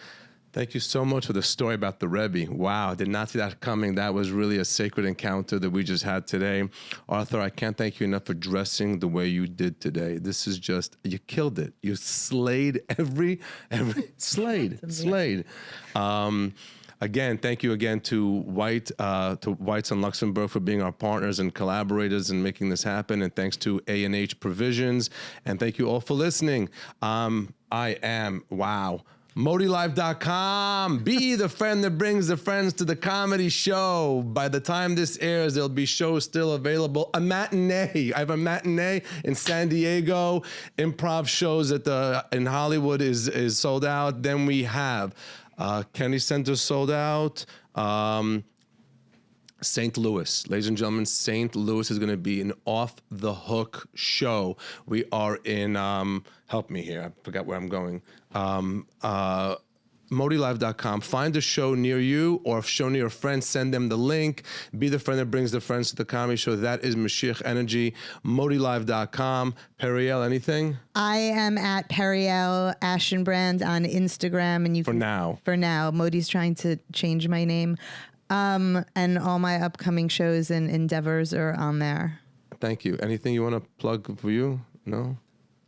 Thank you so much for the story about the Rebbe. Wow, did not see that coming. That was really a sacred encounter that we just had today. Arthur, I can't thank you enough for dressing the way you did today. This is just, you killed it. You slayed every slayed. Again, thank you again to Whites and Luxenberg for being our partners and collaborators and making this happen. And thanks to A&H Provisions. And thank you all for listening. ModiLive.com. Be the friend that brings the friends to the comedy show. By the time this airs, there'll be shows still available. A matinee. I have a matinee in San Diego. Improv shows in Hollywood is sold out. Then we have Kennedy Center sold out. St. Louis. Ladies and gentlemen, St. Louis is going to be an off-the-hook show. We are in, help me here, I forgot where I'm going. ModiLive.com. Find a show near you or a show near a friend. Send them the link. Be the friend that brings the friends to the comedy show. That is Mashiach Energy. ModiLive.com. Periel, anything? I am at Periel Ashenbrand on Instagram. And you For now. Modi's trying to change my name. And all my upcoming shows and endeavors are on there. Thank you. Anything you want to plug for you? No?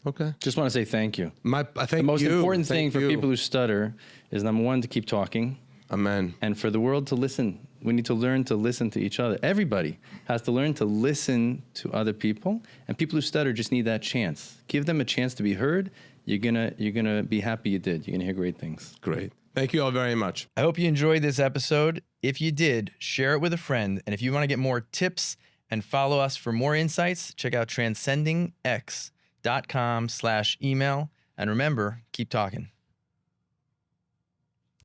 Okay. Just want to say thank you. The most important thing for people who stutter is, number one, to keep talking. Amen. And for the world to listen. We need to learn to listen to each other. Everybody has to learn to listen to other people. And people who stutter just need that chance. Give them a chance to be heard. You're gonna be happy you did. You're gonna hear great things. Great. Thank you all very much. I hope you enjoyed this episode. If you did, share it with a friend. And if you want to get more tips and follow us for more insights, check out transcendingx.com/email. And remember, keep talking.